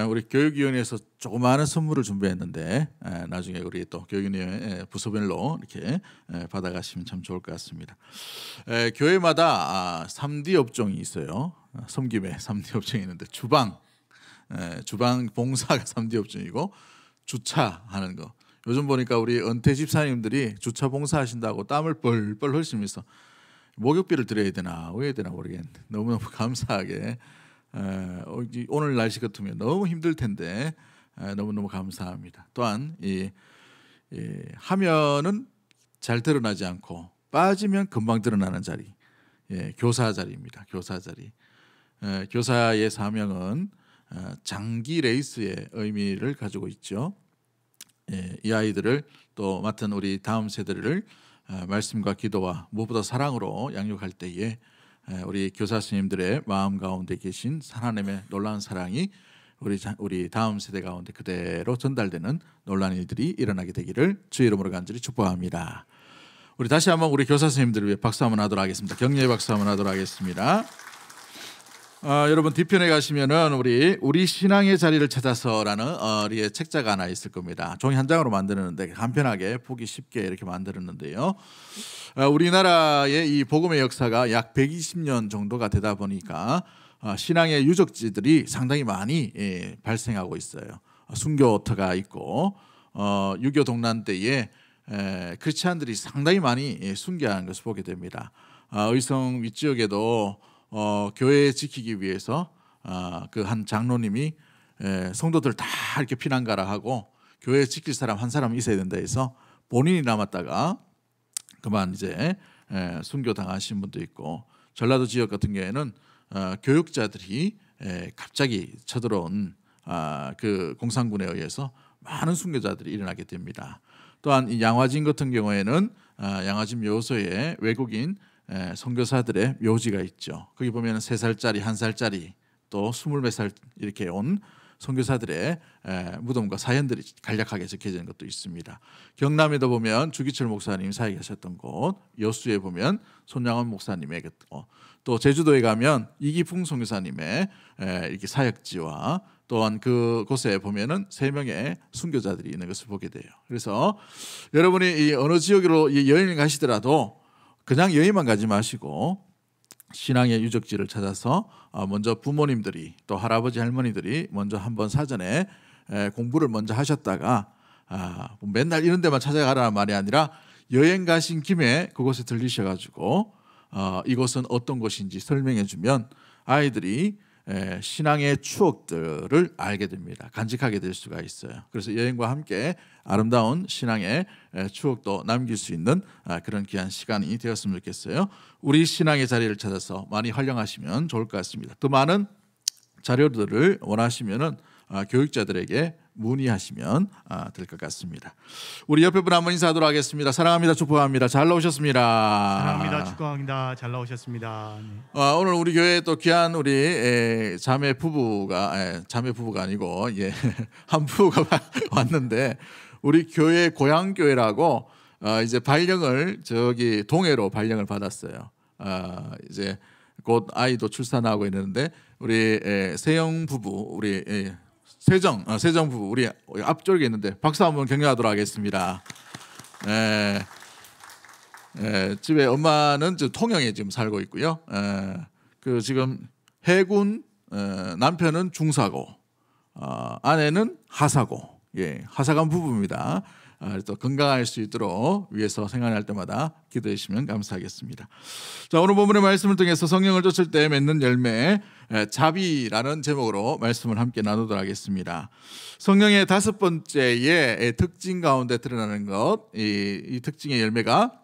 우리 교육위원회에서 조그마한 선물을 준비했는데 나중에 우리 또 교육위원회 부서별로 이렇게 받아가시면 참 좋을 것 같습니다. 교회마다 3D 업종이 있어요. 섬김에 3D 업종이 있는데 주방 봉사가 3D 업종이고 주차하는 거. 요즘 보니까 우리 은퇴 집사님들이 주차 봉사하신다고 땀을 뻘뻘 흘리면서 목욕비를 드려야 되나 왜 해야 되나 모르겠는데 너무너무 감사하게 오늘 날씨 같으면 너무 힘들 텐데 너무너무 감사합니다. 또한 이 하면은 잘 드러나지 않고 빠지면 금방 드러나는 자리, 교사 자리입니다. 교사 자리. 교사의 사명은 장기 레이스의 의미를 가지고 있죠. 이 아이들을 또 맡은 우리 다음 세대를 말씀과 기도와 무엇보다 사랑으로 양육할 때에 우리 교사 스님들의 마음 가운데 계신 하나님의 놀라운 사랑이 우리 다음 세대 가운데 그대로 전달되는 놀라운 일들이 일어나게 되기를 주의 이름으로 간절히 축복합니다. 우리 다시 한번 우리 교사 스님들을 위해 박수 한번 하도록 하겠습니다. 격려의 박수 한번 하도록 하겠습니다. 여러분 뒤편에 가시면은 우리 신앙의 자리를 찾아서라는 우리의 책자가 하나 있을 겁니다. 종이 한 장으로 만들었는데 간편하게 보기 쉽게 이렇게 만들었는데요. 우리나라의 이 복음의 역사가 약 120년 정도가 되다 보니까 신앙의 유적지들이 상당히 많이 발생하고 있어요. 순교터가 있고 6.25 동란 때에 크리스찬들이 상당히 많이 순교하는 것을 보게 됩니다. 의성 윗지역에도 교회 지키기 위해서 그 한 장로님이 성도들 다 이렇게 피난 가라 하고 교회 지킬 사람 한 사람 있어야 된다 해서 본인이 남았다가 그만 이제 순교 당하신 분도 있고 전라도 지역 같은 경우에는 교육자들이 갑자기 쳐들어온 그 공산군에 의해서 많은 순교자들이 일어나게 됩니다. 또한 이 양화진 같은 경우에는 양화진 묘소에 외국인 선교사들의 묘지가 있죠. 거기 보면 3살짜리, 1살짜리 또 20몇 살 이렇게 온 선교사들의 무덤과 사연들이 간략하게 적혀진 것도 있습니다. 경남에도 보면 주기철 목사님 사역하셨던 곳, 여수에 보면 손양원 목사님의 또 제주도에 가면 이기풍 선교사님의 이렇게 사역지와 또한 그곳에 보면은 3명의 순교자들이 있는 것을 보게 돼요. 그래서 여러분이 이 어느 지역으로 여행을 가시더라도 그냥 여행만 가지 마시고 신앙의 유적지를 찾아서 먼저 부모님들이 또 할아버지 할머니들이 먼저 한번 사전에 공부를 먼저 하셨다가 맨날 이런 데만 찾아가라는 말이 아니라 여행 가신 김에 그곳에 들리셔가지고 이곳은 어떤 곳인지 설명해 주면 아이들이 신앙의 추억들을 알게 됩니다. 간직하게 될 수가 있어요. 그래서 여행과 함께 아름다운 신앙의 추억도 남길 수 있는 그런 귀한 시간이 되었으면 좋겠어요. 우리 신앙의 자리를 찾아서 많이 활용하시면 좋을 것 같습니다. 더 많은 자료들을 원하시면은 교육자들에게 문의하시면 될 것 같습니다. 우리 옆에 분 한번 인사하도록 하겠습니다. 사랑합니다. 축복합니다. 잘 나오셨습니다. 사랑합니다. 축복합니다. 잘 나오셨습니다. 네. 오늘 우리 교회에 또 귀한 우리 자매 부부가 아니고 한 부부가 왔는데 우리 교회 고향 교회라고 이제 발령을 저기 동해로 발령을 받았어요. 이제 곧 아이도 출산하고 있는데 우리 세영 부부 우리 세정 부부 우리 앞쪽에 있는데 박수 한번 격려하도록 하겠습니다. 집에 엄마는 통영에 지금 살고 있고요. 그 지금 해군, 남편은 중사고, 아내는 하사고, 하사관 부부입니다. 또 건강할 수 있도록 위해서 생활할 때마다 기도해 주시면 감사하겠습니다. 자, 오늘 본문의 말씀을 통해서 성령을 쫓을 때 맺는 열매 자비라는 제목으로 말씀을 함께 나누도록 하겠습니다. 성령의 5번째의 특징 가운데 드러나는 것, 이 특징의 열매가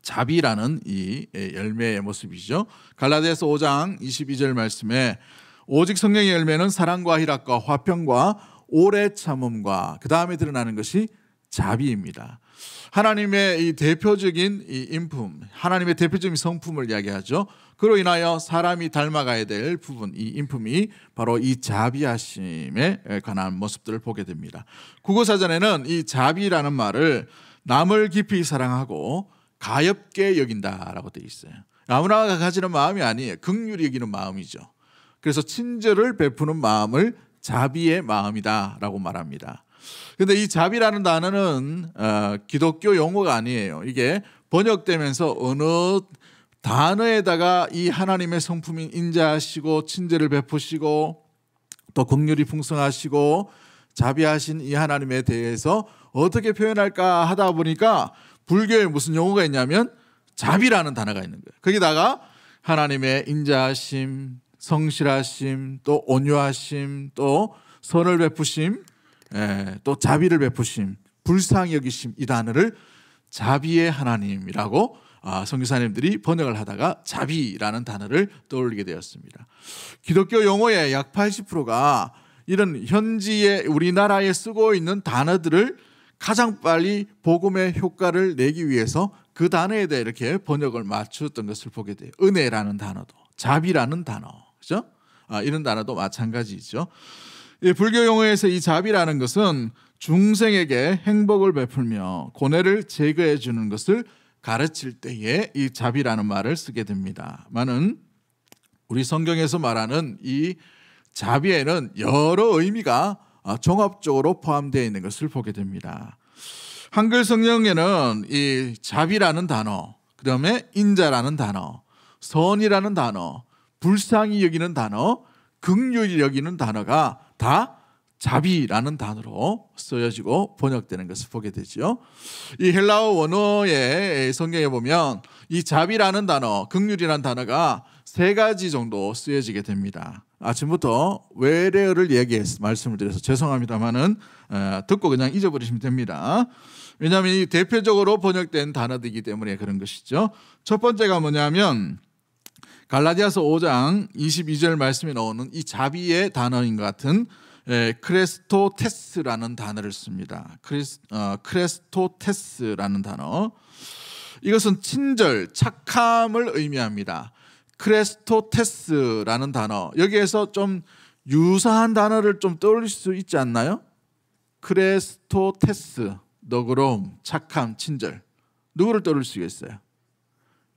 자비라는 이 열매의 모습이죠. 갈라디아서 5장 22절 말씀에 오직 성령의 열매는 사랑과 희락과 화평과 오래 참음과 그 다음에 드러나는 것이 자비입니다. 하나님의 이 대표적인 이 인품, 하나님의 대표적인 성품을 이야기하죠. 그로 인하여 사람이 닮아가야 될 부분, 이 인품이 바로 이 자비하심에 관한 모습들을 보게 됩니다. 국어사전에는 이 자비라는 말을 남을 깊이 사랑하고 가엾게 여긴다라고 되어 있어요. 아무나 가지는 마음이 아니에요. 긍휼히 여기는 마음이죠. 그래서 친절을 베푸는 마음을 자비의 마음이다라고 말합니다. 그런데 이 자비라는 단어는 기독교 용어가 아니에요. 이게 번역되면서 어느 단어에다가 이 하나님의 성품인 인자하시고 친절을 베푸시고 또 긍휼이 풍성하시고 자비하신 이 하나님에 대해서 어떻게 표현할까 하다 보니까 불교에 무슨 용어가 있냐면 자비라는 단어가 있는 거예요. 거기다가 하나님의 인자하심, 성실하심, 또 온유하심, 또 선을 베푸심, 또 자비를 베푸심, 불쌍히 여기심, 이 단어를 자비의 하나님이라고 선교사님들이 번역을 하다가 자비라는 단어를 떠올리게 되었습니다. 기독교 용어의 약 80%가 이런 현지에 우리나라에 쓰고 있는 단어들을 가장 빨리 복음의 효과를 내기 위해서 그 단어에 대해 이렇게 번역을 맞추었던 것을 보게 돼요. 은혜라는 단어도, 자비라는 단어, 그죠? 이런 단어도 마찬가지죠. 불교 용어에서 이 자비라는 것은 중생에게 행복을 베풀며 고뇌를 제거해 주는 것을 가르칠 때에 이 자비라는 말을 쓰게 됩니다. 많은 우리 성경에서 말하는 이 자비에는 여러 의미가 종합적으로 포함되어 있는 것을 보게 됩니다. 한글 성경에는 이 자비라는 단어, 그 다음에 인자라는 단어, 선이라는 단어, 불쌍히 여기는 단어, 긍휼히 여기는 단어가 다 자비라는 단어로 쓰여지고 번역되는 것을 보게 되죠. 이 헬라어 원어의 성경에 보면 이 자비라는 단어, 긍휼이라는 단어가 3가지 정도 쓰여지게 됩니다. 아침부터 외래어를 말씀을 드려서 죄송합니다만은 듣고 그냥 잊어버리시면 됩니다. 왜냐하면 이 대표적으로 번역된 단어들이기 때문에 그런 것이죠. 첫 번째가 뭐냐면 갈라디아서 5장 22절 말씀에 나오는 이 자비의 단어인 것 같은 크레스토테스라는 단어를 씁니다. 크레스토테스라는 단어. 이것은 친절, 착함을 의미합니다. 크레스토테스라는 단어. 여기에서 좀 유사한 단어를 좀 떠올릴 수 있지 않나요? 크레스토테스, 너그러움, 착함, 친절. 누구를 떠올릴 수 있겠어요?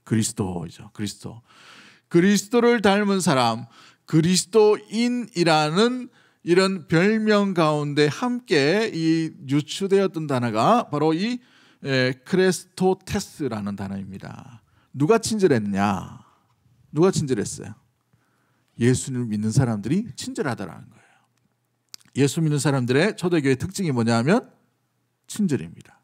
그리스도이죠. 그리스도. 그리스도를 닮은 사람, 그리스도인이라는 이런 별명 가운데 함께 이 유추되었던 단어가 바로 이 크레스토테스라는 단어입니다. 누가 친절했냐? 누가 친절했어요? 예수님을 믿는 사람들이 친절하다라는 거예요. 예수 믿는 사람들의 초대교회의 특징이 뭐냐면 친절입니다.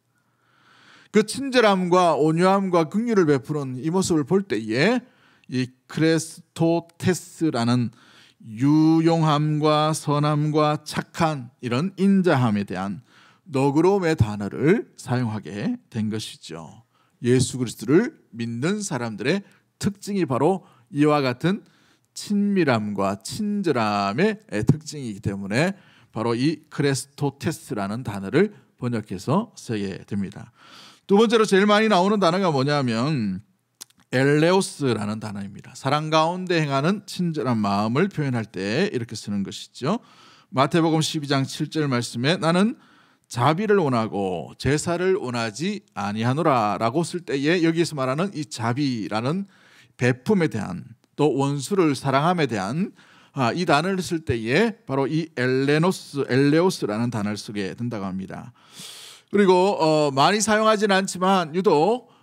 그 친절함과 온유함과 긍휼을 베푸는 이 모습을 볼 때에 이 크레스토테스라는 유용함과 선함과 착한 이런 인자함에 대한 너그러움의 단어를 사용하게 된 것이죠. 예수 그리스도를 믿는 사람들의 특징이 바로 이와 같은 친밀함과 친절함의 특징이기 때문에 바로 이 크레스토테스라는 단어를 번역해서 쓰게 됩니다. 두 번째로 제일 많이 나오는 단어가 뭐냐면 엘레오스라는 단어입니다. 사랑 가운데 행하는 친절한 마음을 표현할 때 이렇게 쓰는 것이죠. 마태복음 12장 7절 말씀에 나는 자비를 원하고 제사를 원하지 아니하노라 라고 쓸 때에 여기서 말하는 이 자비라는 베품에 대한 또 원수를 사랑함에 대한 이 단어를 쓸 때에 바로 이 엘레오스라는 단어를 쓰게 된다고 합니다. 그리고 많이 사용하지는 않지만 유독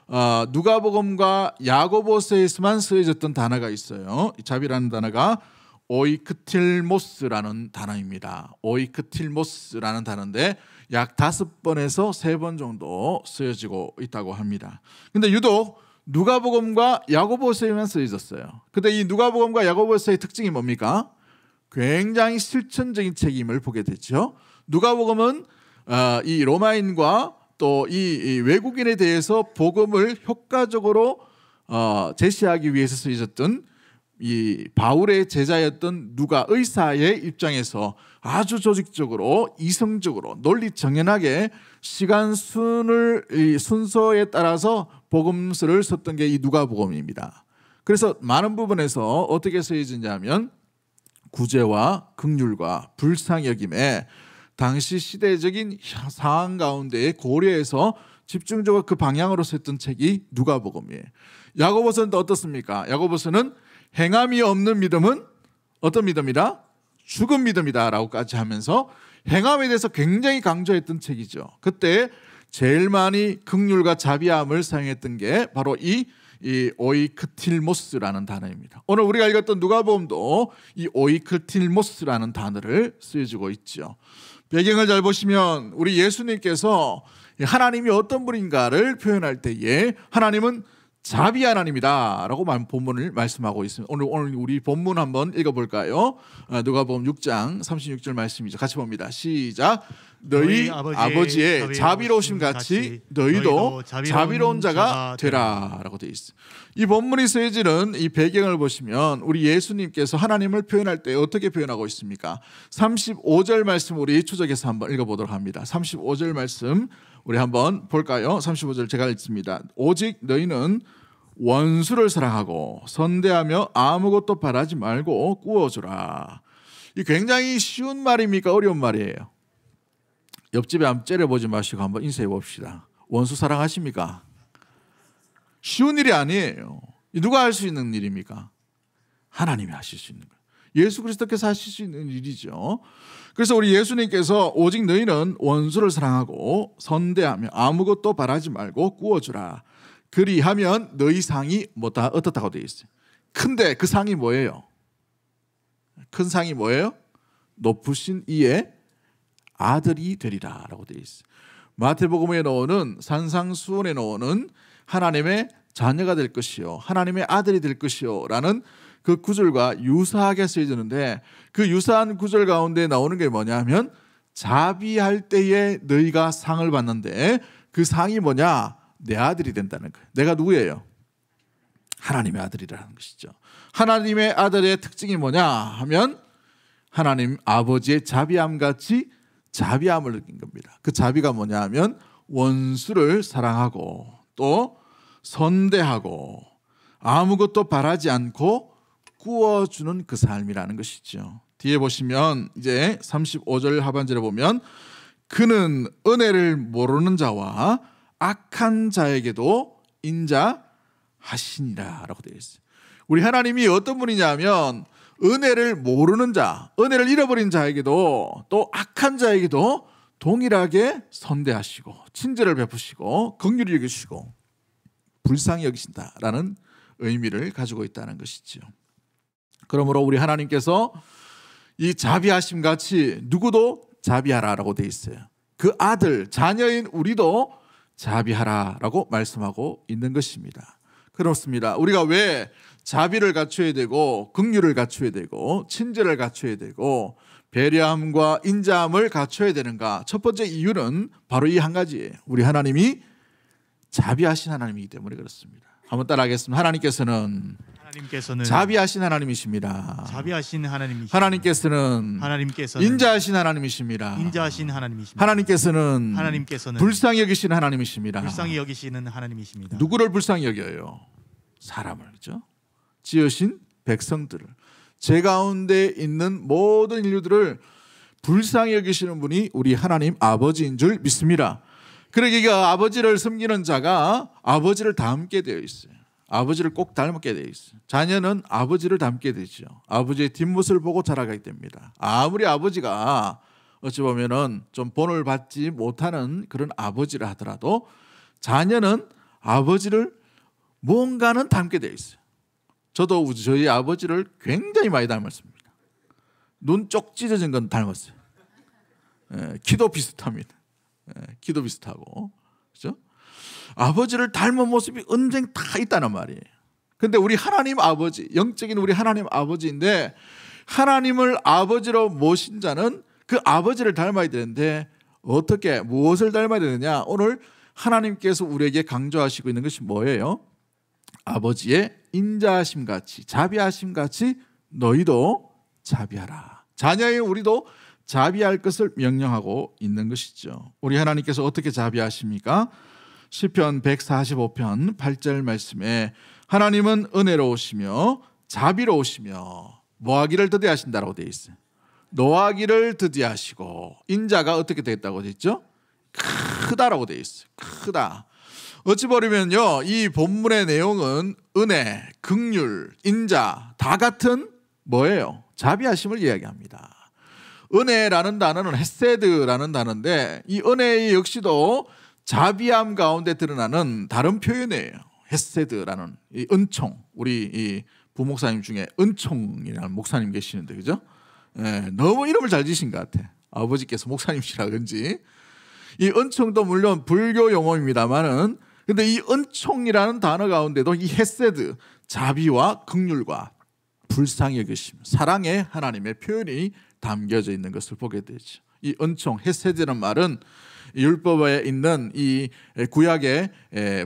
누가복음과 야고보서에서만 쓰여졌던 단어가 있어요. 자비라는 단어가 오이크틸모스라는 단어입니다. 오이크틸모스라는 단어인데 약 5번에서 3번 정도 쓰여지고 있다고 합니다. 근데 유독 누가복음과 야고보서에만 쓰여졌어요. 근데 이 누가복음과 야고보서의 특징이 뭡니까? 굉장히 실천적인 책임을 보게 되죠. 누가복음은 이 로마인과 또 이 외국인에 대해서 복음을 효과적으로 제시하기 위해서 쓰여졌던 이 바울의 제자였던 누가 의사의 입장에서 아주 조직적으로 이성적으로 논리 정연하게 시간 순서에 따라서 복음서를 썼던 게 이 누가복음입니다. 그래서 많은 부분에서 어떻게 쓰여지냐면 구제와 긍휼과 불쌍히 여김에 당시 시대적인 상황 가운데 고려해서 집중적으로 그 방향으로 썼던 책이 누가복음이에요. 야고보서는 또 어떻습니까? 야고보서는 행함이 없는 믿음은 어떤 믿음이라? 죽은 믿음이다라고까지 하면서 행함에 대해서 굉장히 강조했던 책이죠. 그때 제일 많이 긍휼과 자비함을 사용했던 게 바로 이 오이크틸모스라는 단어입니다. 오늘 우리가 읽었던 누가복음도 이 오이크틸모스라는 단어를 쓰여주고 있죠. 배경을 잘 보시면 우리 예수님께서 하나님이 어떤 분인가를 표현할 때에 하나님은 자비 하나님이다 라고 본문을 말씀하고 있습니다. 오늘 우리 본문 한번 읽어볼까요? 누가복음 6장 36절 말씀이죠. 같이 봅니다. 시작. 너희 아버지의 자비로우심 같이 너희도 자비로운 자가 되라 라고 되어 있어요. 이 본문이 쓰여지는 이 배경을 보시면 우리 예수님께서 하나님을 표현할 때 어떻게 표현하고 있습니까? 35절 말씀 우리 추적해서 한번 읽어보도록 합니다. 35절 말씀 우리 한번 볼까요? 35절 제가 읽습니다. 오직 너희는 원수를 사랑하고 선대하며 아무것도 바라지 말고 꾸어주라. 이 굉장히 쉬운 말입니까? 어려운 말이에요? 옆집에 한번 째려보지 마시고 한번 인사해 봅시다. 원수 사랑하십니까? 쉬운 일이 아니에요. 누가 할 수 있는 일입니까? 하나님이 하실 수 있는 거예요. 예수 그리스도께서 하실 수 있는 일이죠. 그래서 우리 예수님께서 오직 너희는 원수를 사랑하고 선대하며 아무것도 바라지 말고 꾸어주라. 그리하면 너희 상이 뭐다 어떻다고 되어 있어요. 근데 그 상이 뭐예요? 큰 상이 뭐예요? 높으신 이의 아들이 되리라 라고 되어 있어요. 마태복음에 나오는 산상수훈에 나오는 하나님의 자녀가 될 것이요 하나님의 아들이 될 것이요 라는 그 구절과 유사하게 쓰여지는데 그 유사한 구절 가운데 나오는 게 뭐냐면 자비할 때에 너희가 상을 받는데 그 상이 뭐냐? 내 아들이 된다는 거예요. 내가 누구예요? 하나님의 아들이라는 것이죠. 하나님의 아들의 특징이 뭐냐 하면 하나님 아버지의 자비함같이 자비함을 느낀 겁니다. 그 자비가 뭐냐 하면 원수를 사랑하고 또 선대하고 아무것도 바라지 않고 꾸어주는 그 삶이라는 것이죠. 뒤에 보시면 이제 35절 하반절에 보면 그는 은혜를 모르는 자와 악한 자에게도 인자하시니라 라고 되어 있어요. 우리 하나님이 어떤 분이냐면 은혜를 모르는 자, 은혜를 잃어버린 자에게도 또 악한 자에게도 동일하게 선대하시고 친절을 베푸시고 긍휼히 여기시고 불쌍히 여기신다라는 의미를 가지고 있다는 것이죠. 그러므로 우리 하나님께서 이 자비하심 같이 누구도 자비하라라고 되어 있어요. 그 아들, 자녀인 우리도 자비하라라고 말씀하고 있는 것입니다. 그렇습니다. 우리가 왜 자비를 갖춰야 되고 긍휼을 갖춰야 되고 친절을 갖춰야 되고 배려함과 인자함을 갖춰야 되는가? 첫 번째 이유는 바로 이 한 가지예요. 우리 하나님이 자비하신 하나님이기 때문에 그렇습니다. 한번 따라하겠습니다. 하나님께서는 자비하신 하나님이십니다. 자비하신 하나님이십니다. 하나님께서는 인자하신 하나님이십니다. 하나님께서는 불쌍히 여기시는 하나님이십니다. 불쌍히 여기시는 하나님이십니다. 누구를 불쌍히 여겨요? 사람을, 그렇죠? 지으신 백성들을, 제 가운데 있는 모든 인류들을 불쌍히 여기시는 분이 우리 하나님 아버지인 줄 믿습니다. 그러기가 아버지를 섬기는 자가 아버지를 닮게 되어 있어요. 아버지를 꼭 닮게 되어 있어요. 자녀는 아버지를 닮게 되죠. 아버지의 뒷모습을 보고 자라가게 됩니다. 아무리 아버지가 어찌 보면은 좀 본을 받지 못하는 그런 아버지라 하더라도 자녀는 아버지를 뭔가는 닮게 되어 있어요. 저도 저희 아버지를 굉장히 많이 닮았습니다. 눈 쪽 찢어진 건 닮았어요. 키도 비슷합니다. 키도 비슷하고, 그렇죠? 아버지를 닮은 모습이 언젠 다 있다는 말이에요. 근데 우리 하나님 아버지, 영적인 우리 하나님 아버지인데 하나님을 아버지로 모신 자는 그 아버지를 닮아야 되는데 어떻게, 무엇을 닮아야 되느냐? 오늘 하나님께서 우리에게 강조하시고 있는 것이 뭐예요? 아버지의 인자하심 같이, 자비하심 같이 너희도 자비하라. 자녀인 우리도 자비할 것을 명령하고 있는 것이죠. 우리 하나님께서 어떻게 자비하십니까? 시편 145편 8절 말씀에 하나님은 은혜로우시며 자비로우시며 뭐하기를 더디하신다라고 되어 있어요. 노하기를 더디하시고 인자가 어떻게 되었다고 되어 있죠? 크다라고 되어 있어요. 크다. 어찌 보면요, 이 본문의 내용은 은혜, 긍휼, 인자 다 같은 뭐예요? 자비하심을 이야기합니다. 은혜라는 단어는 헤세드라는 단어인데 이 은혜 역시도 자비함 가운데 드러나는 다른 표현이에요. 헤세드라는 이 은총. 우리 이 부목사님 중에 은총이라는 목사님 계시는데 그죠? 예, 너무 이름을 잘 지신 것 같아. 아버지께서 목사님이시라 그런지. 이 은총도 물론 불교 용어입니다만은 근데 이 은총이라는 단어 가운데도 이 헤세드, 자비와 긍휼과 불쌍히 여기심, 사랑의 하나님의 표현이 담겨져 있는 것을 보게 되죠. 이 은총, 헤세드라는 말은 율법에 있는 이 구약의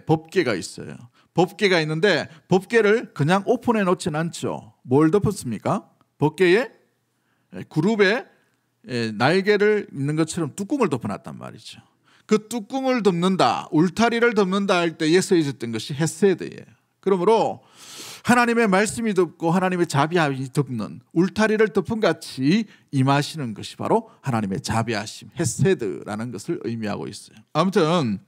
법궤가 있어요. 법궤가 있는데 법궤를 그냥 오픈해 놓지는 않죠. 뭘 덮었습니까? 법궤에 그룹에 날개를 있는 것처럼 뚜껑을 덮어놨단 말이죠. 그 뚜껑을 덮는다, 울타리를 덮는다 할 때에 쓰여졌던 것이 헤세드예요. 그러므로 하나님의 말씀이 덮고 하나님의 자비함이 덮는 울타리를 덮은 같이 임하시는 것이 바로 하나님의 자비하심, 헤세드라는 것을 의미하고 있어요. 아무튼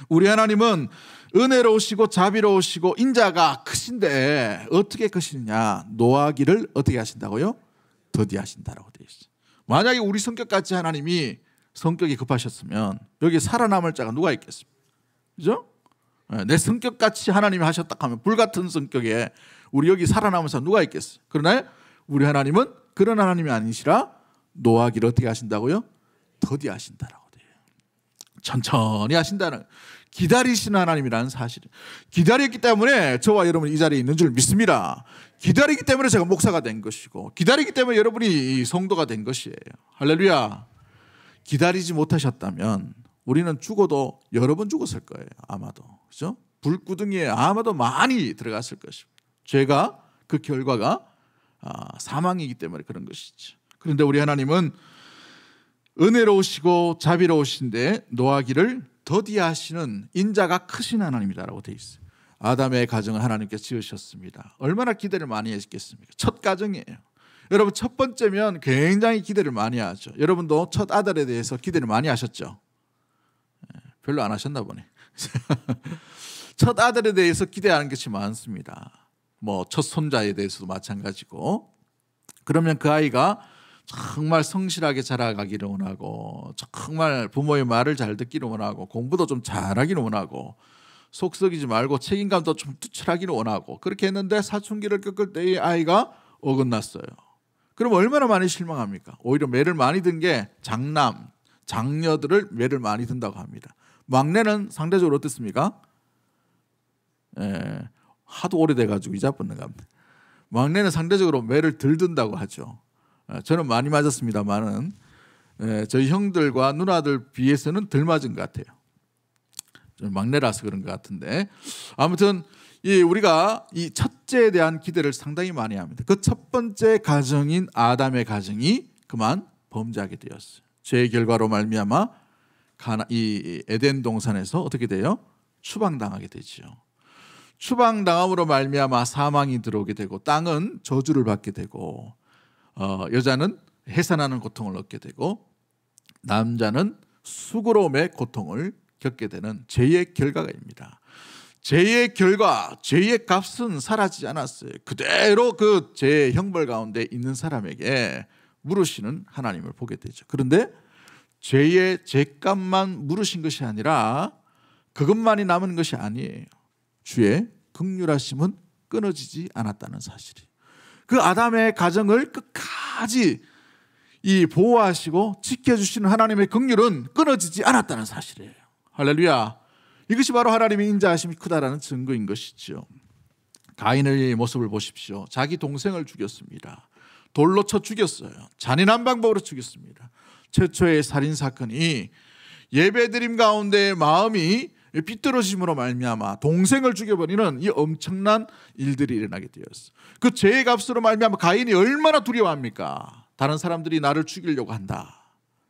우리 하나님은 은혜로우시고 자비로우시고 인자가 크신데 어떻게 크시느냐? 노하기를 어떻게 하신다고요? 더디하신다라고 되어 있어요. 만약에 우리 성격같이 하나님이 성격이 급하셨으면 여기 살아남을 자가 누가 있겠습니까? 그죠? 내 성격같이 하나님이 하셨다 하면 불같은 성격에 우리 여기 살아남은 사람 누가 있겠어요? 그러나 우리 하나님은 그런 하나님이 아니시라 노하기를 어떻게 하신다고요? 더디하신다라고 돼요. 천천히 하신다는, 기다리시는 하나님이라는 사실. 기다렸기 때문에 저와 여러분이 이 자리에 있는 줄 믿습니다. 기다리기 때문에 제가 목사가 된 것이고 기다리기 때문에 여러분이 성도가 된 것이에요. 할렐루야. 기다리지 못하셨다면 우리는 죽어도 여러 번 죽었을 거예요. 아마도. 그죠? 불구덩이에 아마도 많이 들어갔을 것입니다. 죄가 그 결과가 사망이기 때문에 그런 것이죠. 그런데 우리 하나님은 은혜로우시고 자비로우신데 노하기를 더디하시는 인자가 크신 하나님이라고 되어 있어요. 아담의 가정을 하나님께서 지으셨습니다. 얼마나 기대를 많이 했겠습니까? 첫 가정이에요. 여러분 첫 번째면 굉장히 기대를 많이 하죠. 여러분도 첫 아들에 대해서 기대를 많이 하셨죠? 별로 안 하셨나 보네. 첫 아들에 대해서 기대하는 것이 많습니다. 뭐 첫 손자에 대해서도 마찬가지고. 그러면 그 아이가 정말 성실하게 자라가기를 원하고 정말 부모의 말을 잘 듣기를 원하고 공부도 좀 잘하기를 원하고 속 썩이지 말고 책임감도 좀 투철하기를 원하고 그렇게 했는데 사춘기를 겪을 때 이 아이가 어긋났어요. 그럼 얼마나 많이 실망합니까? 오히려 매를 많이 든 게 장남, 장녀들을 매를 많이 든다고 합니다. 막내는 상대적으로 어떻습니까? 하도 오래돼가지고 이자뻗는 겁니다. 막내는 상대적으로 매를 덜 든다고 하죠. 저는 많이 맞았습니다만은 저희 형들과 누나들 비해서는 덜 맞은 것 같아요. 저는 막내라서 그런 것 같은데 아무튼 우리가 이 첫째에 대한 기대를 상당히 많이 합니다. 그 첫 번째 가정인 아담의 가정이 그만 범죄하게 되었어요. 죄의 결과로 말미암아 이 에덴 동산에서 어떻게 돼요? 추방당하게 되죠. 추방당함으로 말미암아 사망이 들어오게 되고 땅은 저주를 받게 되고 여자는 해산하는 고통을 얻게 되고 남자는 수고로움의 고통을 겪게 되는 죄의 결과입니다. 죄의 결과, 죄의 값은 사라지지 않았어요. 그대로 그 죄의 형벌 가운데 있는 사람에게 물으시는 하나님을 보게 되죠. 그런데 죄의 죄값만 물으신 것이 아니라 그것만이 남은 것이 아니에요. 주의 긍휼하심은 끊어지지 않았다는 사실이. 그 아담의 가정을 끝까지 보호하시고 지켜주시는 하나님의 긍휼은 끊어지지 않았다는 사실이에요. 할렐루야. 이것이 바로 하나님의 인자하심이 크다라는 증거인 것이죠. 가인의 모습을 보십시오. 자기 동생을 죽였습니다. 돌로 쳐 죽였어요. 잔인한 방법으로 죽였습니다. 최초의 살인사건이 예배드림 가운데 마음이 삐뚤어짐으로 말미암아 동생을 죽여버리는 이 엄청난 일들이 일어나게 되었어요. 그 죄의 값으로 말미암아 가인이 얼마나 두려워합니까? 다른 사람들이 나를 죽이려고 한다.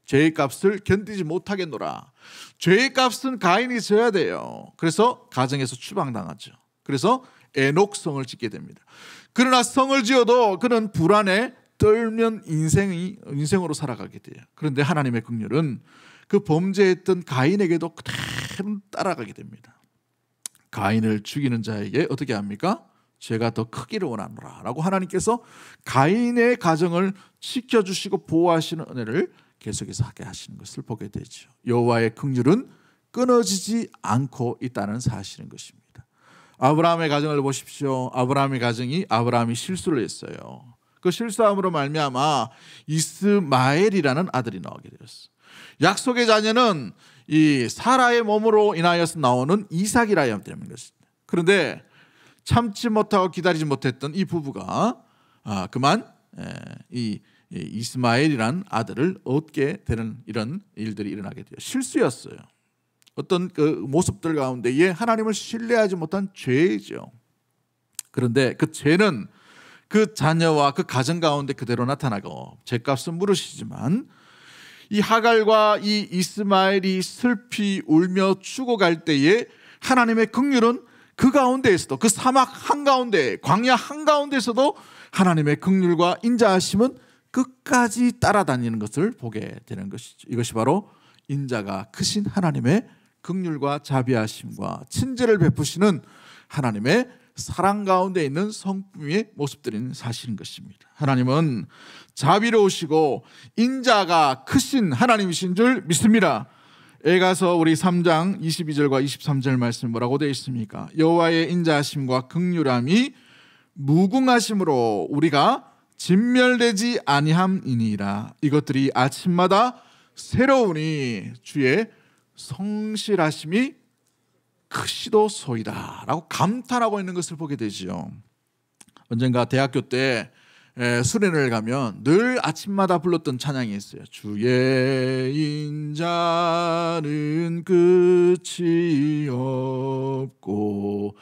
죄의 값을 견디지 못하겠노라. 죄의 값은 가인이 져야 돼요. 그래서 가정에서 추방당하죠. 그래서 에녹성을 짓게 됩니다. 그러나 성을 지어도 그는 불안에 떨면 인생으로 살아가게 돼요. 그런데 하나님의 긍휼은 그 범죄했던 가인에게도 그대로 따라가게 됩니다. 가인을 죽이는 자에게 어떻게 합니까? 죄가 더 크기를 원하노라 라고 하나님께서 가인의 가정을 지켜주시고 보호하시는 은혜를 계속해서 하게 하시는 것을 보게 되죠. 여호와의 긍휼은 끊어지지 않고 있다는 사실인 것입니다. 아브라함의 가정을 보십시오. 아브라함의 가정이 아브라함이 실수를 했어요. 그 실수함으로 말미암아 이스마엘이라는 아들이 나오게 되었어요. 약속의 자녀는 이 사라의 몸으로 인하여서 나오는 이삭이라 하면 되는 것입니다. 그런데 참지 못하고 기다리지 못했던 이 부부가 그만 이 이스마엘이라는 아들을 얻게 되는 이런 일들이 일어나게 돼요. 실수였어요. 어떤 그 모습들 가운데에 하나님을 신뢰하지 못한 죄이죠. 그런데 그 죄는 그 자녀와 그 가정 가운데 그대로 나타나고 죄값은 물으시지만 이 하갈과 이 이스마엘이 슬피 울며 죽어갈 때에 하나님의 긍휼은 그 가운데에서도, 그 사막 한가운데, 광야 한가운데에서도 하나님의 긍휼과 인자하심은 끝까지 따라다니는 것을 보게 되는 것이죠. 이것이 바로 인자가 크신 하나님의 긍휼과 자비하심과 친절을 베푸시는 하나님의 사랑 가운데 있는 성품의 모습들인 사실인 것입니다. 하나님은 자비로우시고 인자가 크신 하나님이신 줄 믿습니다. 에가서 우리 3장 22절과 23절 말씀 뭐라고 되어 있습니까? 여호와의 인자하심과 긍휼함이 무궁하심으로 우리가 진멸되지 아니함이니라. 이것들이 아침마다 새로우니 주의 성실하심이 크시도소이다 라고 감탄하고 있는 것을 보게 되지요. 언젠가 대학교 때 수련회를 가면 늘 아침마다 불렀던 찬양이 있어요. 주의 인자는 끝이 없고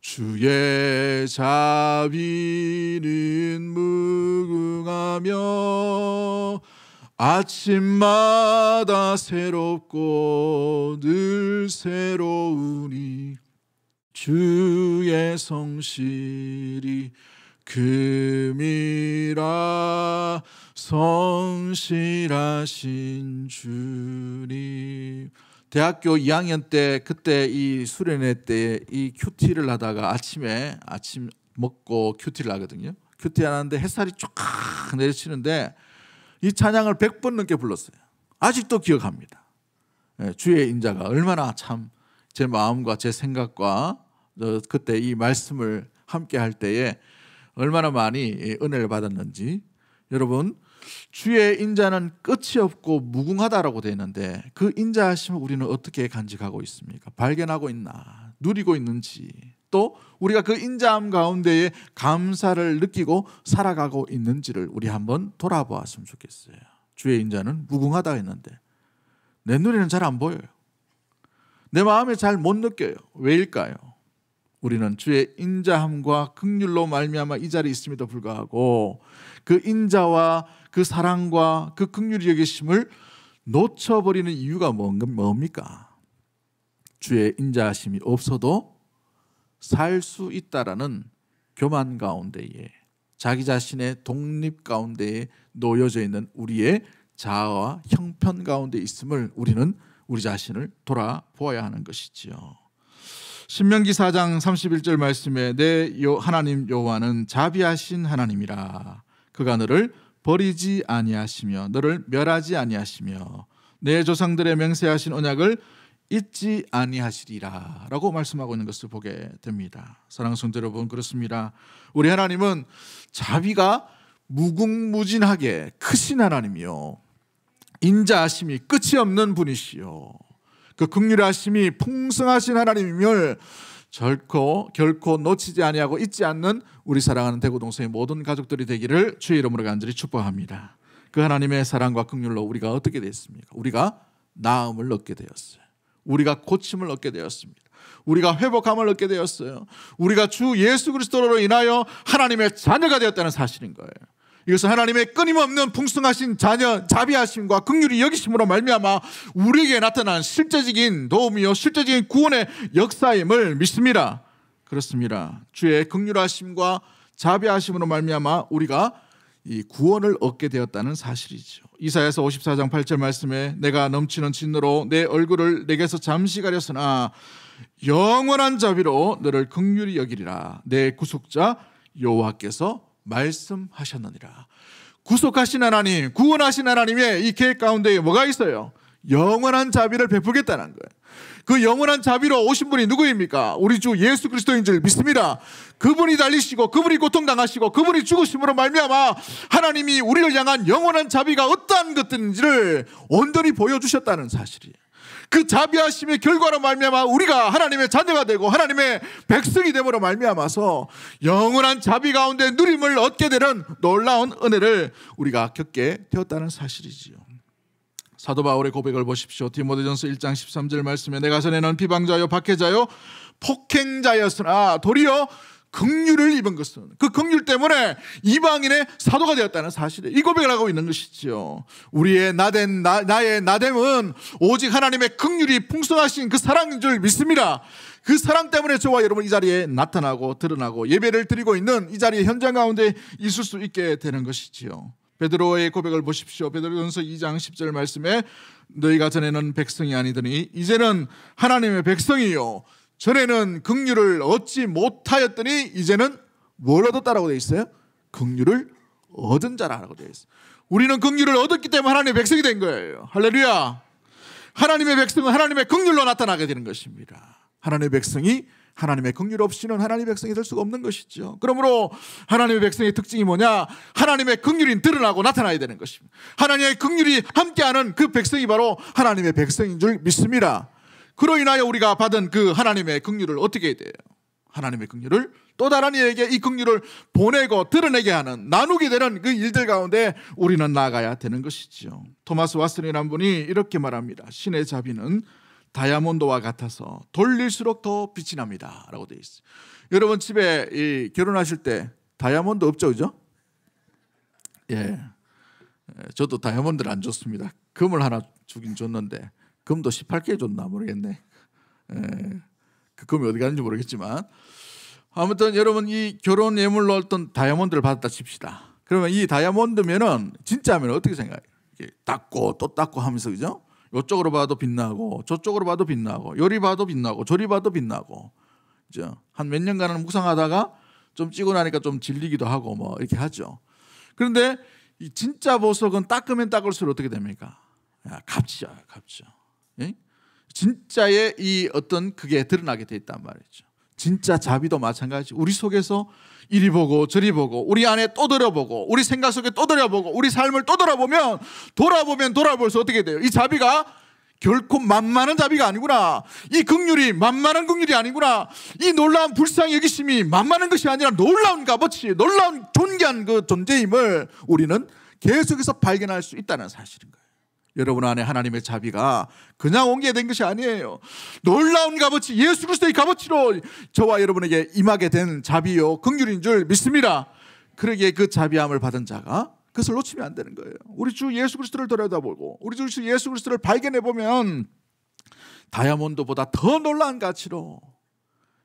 주의 자비는 무궁하며 아침마다 새롭고 늘 새로우니 주의 성실이 금이라 성실하신 주님. 대학교 2학년 때 그때 이 수련회 때 이 큐티를 하다가 아침 먹고 큐티를 하거든요. 큐티 하는데 햇살이 쫙 내리치는데 이 찬양을 100번 넘게 불렀어요. 아직도 기억합니다. 주의 인자가 얼마나 참 제 마음과 제 생각과 그때 이 말씀을 함께 할 때에 얼마나 많이 은혜를 받았는지. 여러분, 주의 인자는 끝이 없고 무궁하다라고 되어 있는데 그 인자하심을 우리는 어떻게 간직하고 있습니까? 발견하고 있나? 누리고 있는지, 또 우리가 그 인자함 가운데에 감사를 느끼고 살아가고 있는지를 우리 한번 돌아보았으면 좋겠어요. 주의 인자는 무궁하다 했는데 내 눈에는 잘 안 보여요. 내 마음에 잘 못 느껴요. 왜일까요? 우리는 주의 인자함과 긍휼로 말미암아 이 자리에 있음에도 불구하고 그 인자와 그 사랑과 그 긍휼이 여기심을 놓쳐버리는 이유가 뭡니까? 주의 인자하심이 없어도 살 수 있다라는 교만 가운데에, 자기 자신의 독립 가운데에 놓여져 있는 우리의 자아와 형편 가운데 있음을 우리는 우리 자신을 돌아보아야 하는 것이지요. 신명기 4장 31절 말씀에 내 하나님 여호와는 자비하신 하나님이라. 그가 너를 버리지 아니하시며 너를 멸하지 아니하시며 내 조상들의 맹세하신 언약을 잊지 아니하시리라 라고 말씀하고 있는 것을 보게 됩니다. 사랑하는 성도 여러분, 그렇습니다. 우리 하나님은 자비가 무궁무진하게 크신 하나님이요, 인자하심이 끝이 없는 분이시요, 그 긍휼하심이 풍성하신 하나님임을 결코 놓치지 아니하고 잊지 않는 우리 사랑하는 대구동성의 모든 가족들이 되기를 주의 이름으로 간절히 축복합니다. 그 하나님의 사랑과 긍휼로 우리가 어떻게 됐습니까? 우리가 나음을 얻게 되었어요. 우리가 고침을 얻게 되었습니다. 우리가 회복함을 얻게 되었어요. 우리가 주 예수 그리스도로 인하여 하나님의 자녀가 되었다는 사실인 거예요. 이것은 하나님의 끊임없는 풍성하신 자비하심과 긍휼이 여기심으로 말미암아 우리에게 나타난 실제적인 도움이요 실제적인 구원의 역사임을 믿습니다. 그렇습니다. 주의 긍휼하심과 자비하심으로 말미암아 우리가 이 구원을 얻게 되었다는 사실이죠. 이사야서 54장 8절 말씀에 내가 넘치는 진노로 내 얼굴을 내게서 잠시 가렸으나 영원한 자비로 너를 긍휼히 여기리라. 내 구속자 여호와께서 말씀하셨느니라. 구속하신 하나님, 구원하신 하나님의 이 계획 가운데 뭐가 있어요? 영원한 자비를 베풀겠다는 거예요. 그 영원한 자비로 오신 분이 누구입니까? 우리 주 예수 그리스도인 줄 믿습니다. 그분이 달리시고 그분이 고통당하시고 그분이 죽으심으로 말미암아 하나님이 우리를 향한 영원한 자비가 어떠한 것들인지를 온전히 보여주셨다는 사실이에요. 그 자비하심의 결과로 말미암아 우리가 하나님의 자녀가 되고 하나님의 백성이 됨으로 말미암아서 영원한 자비 가운데 누림을 얻게 되는 놀라운 은혜를 우리가 겪게 되었다는 사실이지요. 사도 바울의 고백을 보십시오. 디모데전서 1장 13절 말씀에 내가 전에는 비방자요 박해자요 폭행자였으나 도리어 긍휼을 입은 것은 그 긍휼 때문에 이방인의 사도가 되었다는 사실이에요. 이 고백을 하고 있는 것이지요. 우리의 나의 나됨은 오직 하나님의 긍휼이 풍성하신 그 사랑인 줄 믿습니다. 그 사랑 때문에 저와 여러분 이 자리에 나타나고 드러나고 예배를 드리고 있는 이 자리의 현장 가운데 있을 수 있게 되는 것이지요. 베드로의 고백을 보십시오. 베드로전서 2장 10절 말씀에 너희가 전에는 백성이 아니더니 이제는 하나님의 백성이요 전에는 긍휼을 얻지 못하였더니 이제는 뭘 얻었다라고 되어 있어요? 긍휼을 얻은 자라고 되어 있어요. 우리는 긍휼을 얻었기 때문에 하나님의 백성이 된 거예요. 할렐루야. 하나님의 백성은 하나님의 긍휼로 나타나게 되는 것입니다. 하나님의 백성이 하나님의 긍휼 없이는 하나님의 백성이 될 수가 없는 것이죠. 그러므로 하나님의 백성의 특징이 뭐냐? 하나님의 긍휼이 드러나고 나타나야 되는 것입니다. 하나님의 긍휼이 함께하는 그 백성이 바로 하나님의 백성인 줄 믿습니다. 그로 인하여 우리가 받은 그 하나님의 긍휼을 어떻게 해야 돼요? 하나님의 긍휼을 또 다른 이에게 이 긍휼을 보내고 드러내게 하는 나누게 되는 그 일들 가운데 우리는 나아가야 되는 것이죠. 토마스 왓슨이라는 분이 이렇게 말합니다. 신의 자비는 다이아몬드와 같아서 돌릴수록 더 빛이 납니다 라고 되어 있어요. 여러분 집에 결혼하실 때 다이아몬드 없죠, 그죠? 예, 저도 다이아몬드를 안 줬습니다. 금을 하나 주긴 줬는데 금도 18K 줬나 모르겠네. 그 금이 어디 갔는지 모르겠지만 아무튼 여러분 이 결혼 예물로 어떤 다이아몬드를 받았다 칩시다. 그러면 이 다이아몬드면은 진짜면 어떻게 생각해요? 닦고 또 닦고 하면서, 그죠? 이쪽으로 봐도 빛나고 저쪽으로 봐도 빛나고 요리 봐도 빛나고 저리 봐도 빛나고, 그죠? 한 몇 년간은 묵상하다가 좀 찌고 나니까 좀 질리기도 하고 뭐 이렇게 하죠. 그런데 이 진짜 보석은 닦으면 닦을수록 어떻게 됩니까? 값지죠, 값지죠. 예? 진짜의 이 어떤 그게 드러나게 돼 있단 말이죠. 진짜 자비도 마찬가지. 우리 속에서 이리 보고 저리 보고 우리 안에 또 들여보고 우리 생각 속에 또 들여보고 우리 삶을 또 돌아보면 돌아볼수록 어떻게 돼요? 이 자비가 결코 만만한 자비가 아니구나. 이 긍휼이 만만한 긍휼이 아니구나. 이 놀라운 불쌍히 여기심이 만만한 것이 아니라 놀라운 값어치, 놀라운 존귀한 그 존재임을 우리는 계속해서 발견할 수 있다는 사실인 거예요. 여러분 안에 하나님의 자비가 그냥 온 게 된 것이 아니에요. 놀라운 값어치, 예수 그리스도의 값어치로 저와 여러분에게 임하게 된 자비요 긍휼인 줄 믿습니다. 그러기에 그 자비함을 받은 자가 그것을 놓치면 안 되는 거예요. 우리 주 예수 그리스도를 들여다보고 우리 주 예수 그리스도를 발견해보면 다이아몬드보다 더 놀라운 가치로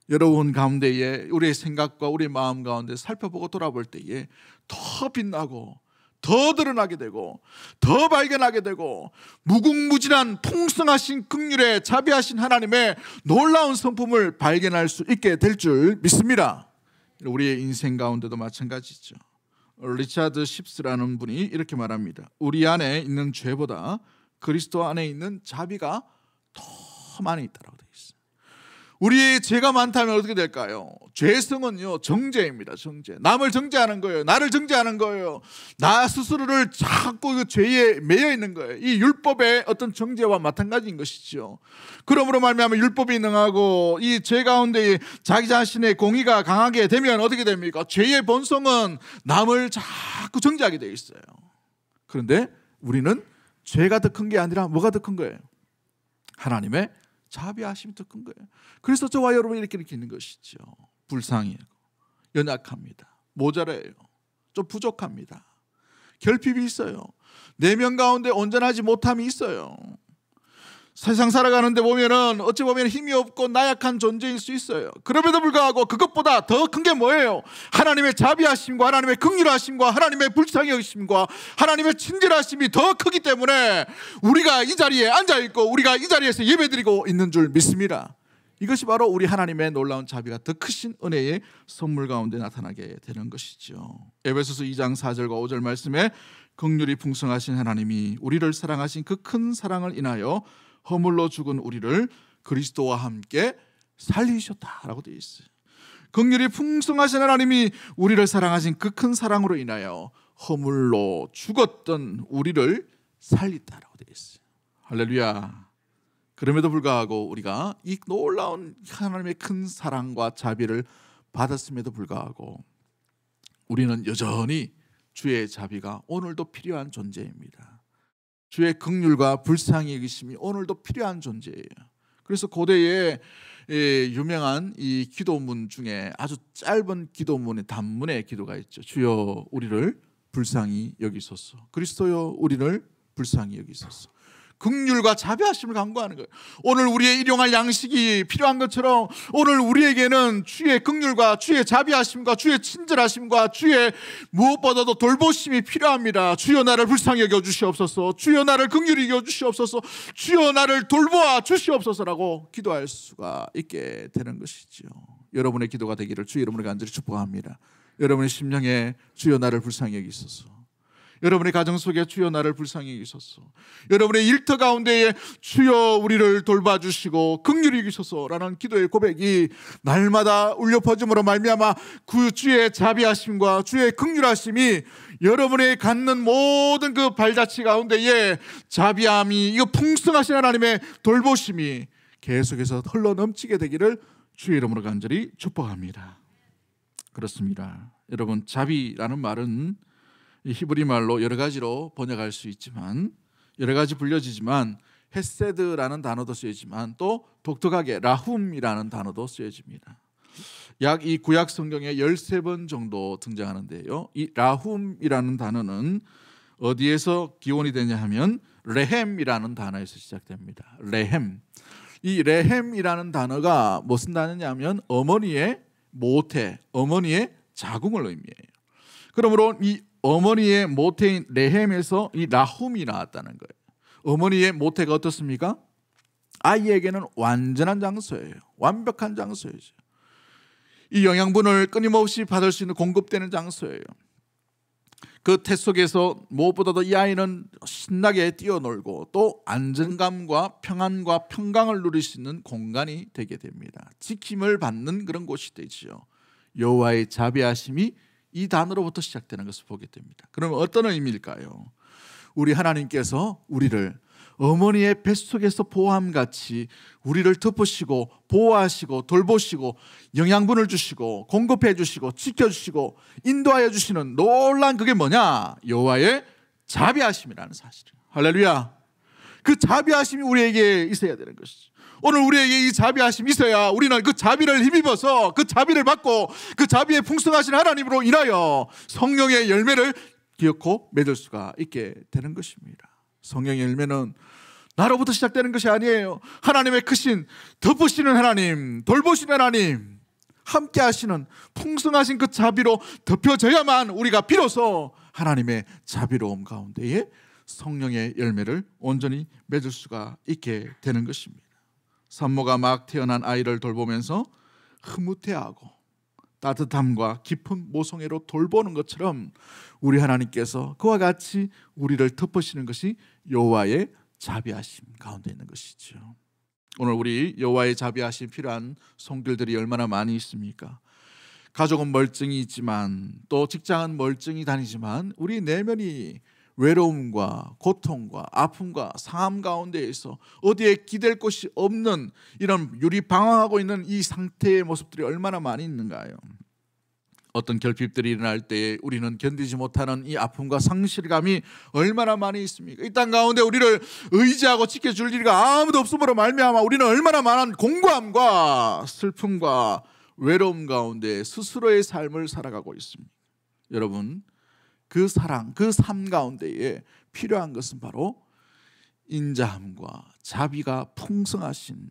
여러분 가운데에 우리의 생각과 우리의 마음 가운데 살펴보고 돌아볼 때에 더 빛나고 더 드러나게 되고 더 발견하게 되고 무궁무진한 풍성하신 긍휼에 자비하신 하나님의 놀라운 성품을 발견할 수 있게 될 줄 믿습니다. 우리의 인생 가운데도 마찬가지죠. 리차드 십스라는 분이 이렇게 말합니다. 우리 안에 있는 죄보다 그리스도 안에 있는 자비가 더 많이 있다고 되어 있어요. 우리의 죄가 많다면 어떻게 될까요? 죄성은요 정죄입니다. 정죄. 남을 정죄하는 거예요. 나를 정죄하는 거예요. 나 스스로를 자꾸 그 죄에 매여 있는 거예요. 이 율법의 어떤 정죄와 마찬가지인 것이죠. 그러므로 말미암아 율법이 능하고 이 죄 가운데 자기 자신의 공의가 강하게 되면 어떻게 됩니까? 죄의 본성은 남을 자꾸 정죄하게 되어 있어요. 그런데 우리는 죄가 더 큰 게 아니라 뭐가 더 큰 거예요? 하나님의 자비하심이 더 큰 거예요. 그래서 저와 여러분이 이렇게 있는 것이죠. 불쌍해요. 연약합니다. 모자라요. 좀 부족합니다. 결핍이 있어요. 내면 가운데 온전하지 못함이 있어요. 세상 살아가는데 보면은 어찌 보면 힘이 없고 나약한 존재일 수 있어요. 그럼에도 불구하고 그것보다 더 큰 게 뭐예요? 하나님의 자비하심과 하나님의 긍휼하심과 하나님의 불쌍히 여기심과 하나님의 친절하심이 더 크기 때문에 우리가 이 자리에 앉아있고 우리가 이 자리에서 예배드리고 있는 줄 믿습니다. 이것이 바로 우리 하나님의 놀라운 자비가 더 크신 은혜의 선물 가운데 나타나게 되는 것이죠. 에베소서 2장 4절과 5절 말씀에 긍휼이 풍성하신 하나님이 우리를 사랑하신 그 큰 사랑을 인하여 허물로 죽은 우리를 그리스도와 함께 살리셨다라고 되어 있어요. 긍휼이 풍성하신 하나님이 우리를 사랑하신 그 큰 사랑으로 인하여 허물로 죽었던 우리를 살리다라고 되어 있어요. 할렐루야. 그럼에도 불구하고 우리가 이 놀라운 하나님의 큰 사랑과 자비를 받았음에도 불구하고 우리는 여전히 주의 자비가 오늘도 필요한 존재입니다. 주의 긍휼과 불쌍히 여기심이 오늘도 필요한 존재예요. 그래서 고대에 유명한 이 기도문 중에 아주 짧은 기도문의 단문의 기도가 있죠. 주여 우리를 불쌍히 여기소서. 그리스도여 우리를 불쌍히 여기소서. 긍휼과 자비하심을 간구하는 거예요. 오늘 우리의 일용할 양식이 필요한 것처럼 오늘 우리에게는 주의 긍휼과 주의 자비하심과 주의 친절하심과 주의 무엇보다도 돌보심이 필요합니다. 주여 나를 불쌍히 여겨 주시옵소서. 주여 나를 긍휼히 여겨 주시옵소서. 주여 나를 돌보아 주시옵소서라고 기도할 수가 있게 되는 것이죠. 여러분의 기도가 되기를 주의 이름으로 간절히 축복합니다. 여러분의 심령에 주여 나를 불쌍히 여기소서. 여러분의 가정 속에 주여 나를 불쌍히 여기소서. 여러분의 일터 가운데에 주여 우리를 돌봐주시고 긍휼히 여기소서라는 기도의 고백이 날마다 울려 퍼짐으로 말미암아 그 주의 자비하심과 주의 긍휼하심이 여러분의 갖는 모든 그 발자취 가운데에 자비함이 이거 풍성하신 하나님의 돌보심이 계속해서 흘러넘치게 되기를 주의 이름으로 간절히 축복합니다. 그렇습니다. 여러분, 자비라는 말은 이 히브리 말로 여러 가지로 번역할 수 있지만 여러 가지 불려지지만 헤세드라는 단어도 쓰여지만 또 독특하게 라훔이라는 단어도 쓰여집니다. 약 이 구약 성경에 13번 정도 등장하는데요. 이 라훔이라는 단어는 어디에서 기원이 되냐 하면 레헴이라는 단어에서 시작됩니다. 레헴. 이 레헴이라는 단어가 무슨 단어냐면 어머니의 모태, 어머니의 자궁을 의미해요. 그러므로 이 어머니의 모태인 레헴에서 이 라훔이 나왔다는 거예요. 어머니의 모태가 어떻습니까? 아이에게는 완전한 장소예요. 완벽한 장소예요. 이 영양분을 끊임없이 받을 수 있는 공급되는 장소예요. 그 태 속에서 무엇보다도 이 아이는 신나게 뛰어놀고 또 안정감과 평안과 평강을 누릴 수 있는 공간이 되게 됩니다. 지킴을 받는 그런 곳이 되지요. 여호와의 자비하심이 이 단어로부터 시작되는 것을 보게 됩니다. 그럼 어떤 의미일까요? 우리 하나님께서 우리를 어머니의 뱃속에서 보호함같이 우리를 덮으시고 보호하시고 돌보시고 영양분을 주시고 공급해 주시고 지켜주시고 인도하여 주시는 놀라운 그게 뭐냐? 여호와의 자비하심이라는 사실이에요. 할렐루야. 그 자비하심이 우리에게 있어야 되는 것이죠. 오늘 우리에게 이 자비하심이 있어야 우리는 그 자비를 힘입어서 그 자비를 받고 그 자비의 풍성하신 하나님으로 인하여 성령의 열매를 기어코 맺을 수가 있게 되는 것입니다. 성령의 열매는 나로부터 시작되는 것이 아니에요. 하나님의 크신 덮으시는 하나님, 돌보시는 하나님, 함께 하시는 풍성하신 그 자비로 덮여져야만 우리가 비로소 하나님의 자비로움 가운데에 성령의 열매를 온전히 맺을 수가 있게 되는 것입니다. 산모가 막 태어난 아이를 돌보면서 흐뭇해하고 따뜻함과 깊은 모성애로 돌보는 것처럼 우리 하나님께서 그와 같이 우리를 덮으시는 것이 여호와의 자비하심 가운데 있는 것이죠. 오늘 우리 여호와의 자비하심 필요한 손길들이 얼마나 많이 있습니까? 가족은 멀쩡히 있지만 또 직장은 멀쩡히 다니지만 우리 내면이 외로움과 고통과 아픔과 상함 가운데에서 어디에 기댈 곳이 없는 이런 유리방황하고 있는 이 상태의 모습들이 얼마나 많이 있는가요? 어떤 결핍들이 일어날 때 우리는 견디지 못하는 이 아픔과 상실감이 얼마나 많이 있습니까? 이 땅 가운데 우리를 의지하고 지켜줄 이가 아무도 없음으로 말미암아 우리는 얼마나 많은 공고함과 슬픔과 외로움 가운데 스스로의 삶을 살아가고 있습니다. 여러분, 그 사랑, 그 삶 가운데에 필요한 것은 바로 인자함과 자비가 풍성하신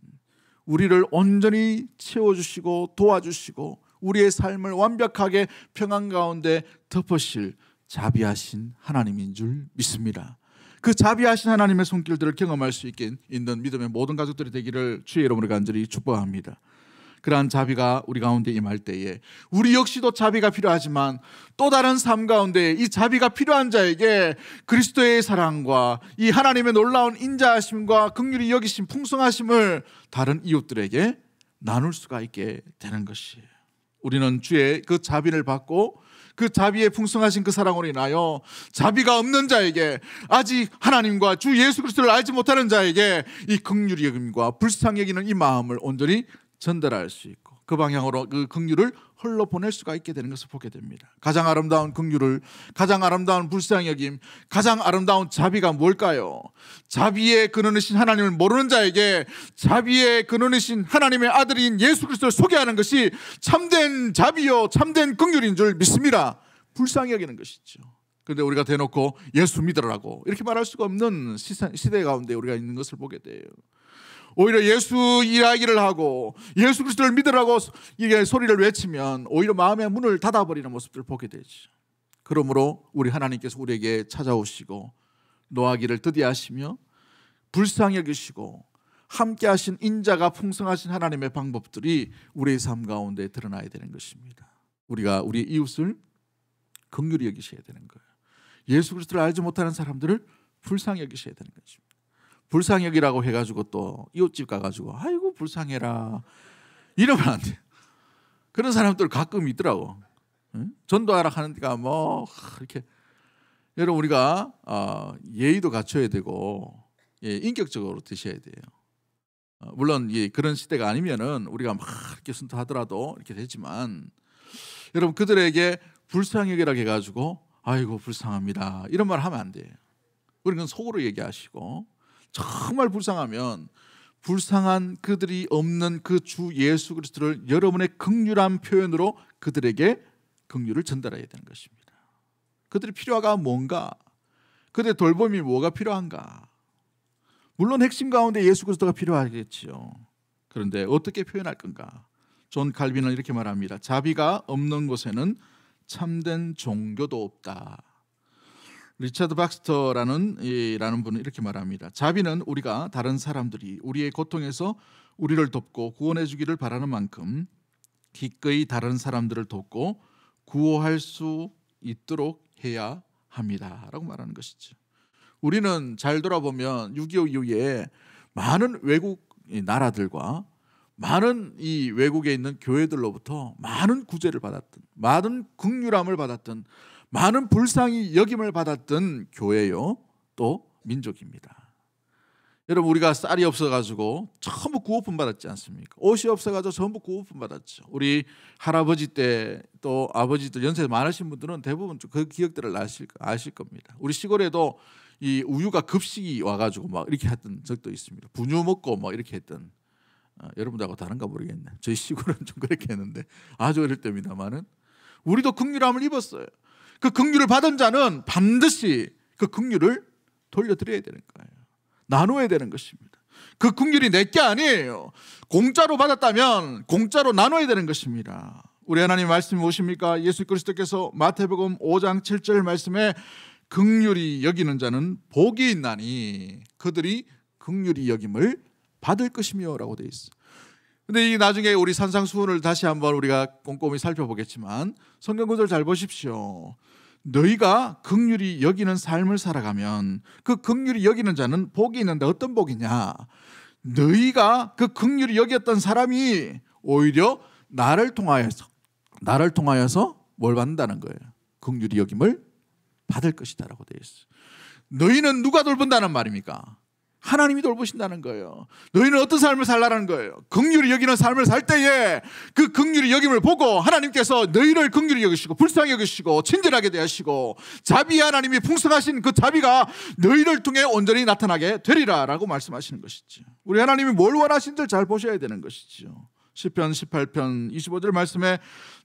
우리를 온전히 채워주시고 도와주시고 우리의 삶을 완벽하게 평안 가운데 덮으실 자비하신 하나님인 줄 믿습니다. 그 자비하신 하나님의 손길들을 경험할 수 있게 있는 믿음의 모든 가족들이 되기를 주의 이름으로 간절히 축복합니다. 그러한 자비가 우리 가운데 임할 때에 우리 역시도 자비가 필요하지만 또 다른 삶 가운데 이 자비가 필요한 자에게 그리스도의 사랑과 이 하나님의 놀라운 인자하심과 긍휼히 여기심 풍성하심을 다른 이웃들에게 나눌 수가 있게 되는 것이에요. 우리는 주의 그 자비를 받고 그 자비의 풍성하신 그 사랑으로 인하여 자비가 없는 자에게, 아직 하나님과 주 예수 그리스도를 알지 못하는 자에게 이 긍휼히 여김과 불쌍히 여기는 이 마음을 온전히 전달할 수 있고 그 방향으로 그 긍휼을 흘러 보낼 수가 있게 되는 것을 보게 됩니다. 가장 아름다운 긍휼을, 가장 아름다운 불쌍히 여김, 가장 아름다운 자비가 뭘까요? 자비의 근원이신 하나님을 모르는 자에게 자비의 근원이신 하나님의 아들인 예수 그리스도를 소개하는 것이 참된 자비요 참된 긍휼인 줄 믿습니다. 불쌍히 여기는 것이죠. 그런데 우리가 대놓고 예수 믿으라고 이렇게 말할 수가 없는 시대 가운데 우리가 있는 것을 보게 돼요. 오히려 예수 이야기를 하고 예수 그리스도를 믿으라고 이게 소리를 외치면 오히려 마음의 문을 닫아버리는 모습들을 보게 되죠. 그러므로 우리 하나님께서 우리에게 찾아오시고 노하기를 드디하시며 불쌍히 여기시고 함께 하신 인자가 풍성하신 하나님의 방법들이 우리의 삶 가운데 드러나야 되는 것입니다. 우리가 우리 이웃을 긍휼히 여기셔야 되는 거예요. 예수 그리스도를 알지 못하는 사람들을 불쌍히 여기셔야 되는 것입니다. 불쌍히 여기라고 해가지고 또 이웃집 가가지고 아이고 불쌍해라 이러면 안 돼요. 그런 사람들 가끔 있더라고. 전도하라 하는 데가 뭐 이렇게. 여러분 우리가 예의도 갖춰야 되고 인격적으로 드셔야 돼요. 물론 그런 시대가 아니면은 우리가 막 이렇게 순탄하더라도 이렇게 되지만, 여러분 그들에게 불쌍히 여기라고 해가지고 아이고 불쌍합니다 이런 말 하면 안 돼요. 우리는 속으로 얘기하시고 정말 불쌍하면 불쌍한 그들이 없는 그 주 예수 그리스도를 여러분의 긍휼한 표현으로 그들에게 긍휼을 전달해야 되는 것입니다. 그들이 필요가 뭔가, 그들의 돌봄이 뭐가 필요한가. 물론 핵심 가운데 예수 그리스도가 필요하겠지요. 그런데 어떻게 표현할 건가. 존 칼빈은 이렇게 말합니다. 자비가 없는 곳에는 참된 종교도 없다. 리차드 박스터라는 분은 이렇게 말합니다. 자비는 우리가 다른 사람들이 우리의 고통에서 우리를 돕고 구원해 주기를 바라는 만큼 기꺼이 다른 사람들을 돕고 구호할 수 있도록 해야 합니다 라고 말하는 것이죠. 우리는 잘 돌아보면 6.25 이후에 많은 외국 나라들과 많은 이 외국에 있는 교회들로부터 많은 구제를 받았던, 많은 긍휼함을 받았던, 많은 불쌍히 여김을 받았던 교회요 또 민족입니다. 여러분 우리가 쌀이 없어가지고 전부 구호품 받았지 않습니까? 옷이 없어가지고 전부 구호품 받았죠. 우리 할아버지 때 또 아버지들 연세 많으신 분들은 대부분 그 기억들을 아실 겁니다. 우리 시골에도 이 우유가 급식이 와가지고 막 이렇게 했던 적도 있습니다. 분유 먹고 막 이렇게 했던. 여러분들하고 다른가 모르겠네. 저희 시골은 좀 그렇게 했는데 아주 어릴 때입니다만은 우리도 긍휼함을 입었어요. 그 긍휼을 받은 자는 반드시 그 긍휼을 돌려드려야 되는 거예요. 나눠야 되는 것입니다. 그 긍휼이 내게 아니에요. 공짜로 받았다면 공짜로 나눠야 되는 것입니다. 우리 하나님 말씀이 무엇입니까? 예수 그리스도께서 마태복음 5장 7절 말씀에 긍휼히 여기는 자는 복이 있나니 그들이 긍휼히 여김을 받을 것이며 라고 되어 있어요. 근데 이 나중에 우리 산상수훈을 다시 한번 우리가 꼼꼼히 살펴보겠지만 성경 구절 잘 보십시오. 너희가 긍휼히 여기는 삶을 살아가면 그 긍휼히 여기는 자는 복이 있는데 어떤 복이냐? 너희가 그 긍휼히 여겼던 사람이 오히려 나를 통하여서 뭘 받는다는 거예요? 긍휼히 여김을 받을 것이다라고 되어 있어요. 너희는 누가 돌본다는 말입니까? 하나님이 돌보신다는 거예요. 너희는 어떤 삶을 살라는 거예요? 긍휼히 여기는 삶을 살 때에 그 긍휼히 여김을 보고 하나님께서 너희를 긍휼히 여기시고 불쌍히 여기시고 친절하게 대하시고 자비의 하나님이 풍성하신 그 자비가 너희를 통해 온전히 나타나게 되리라 라고 말씀하시는 것이죠. 우리 하나님이 뭘 원하신지를 잘 보셔야 되는 것이죠. 시편 18편 25절 말씀에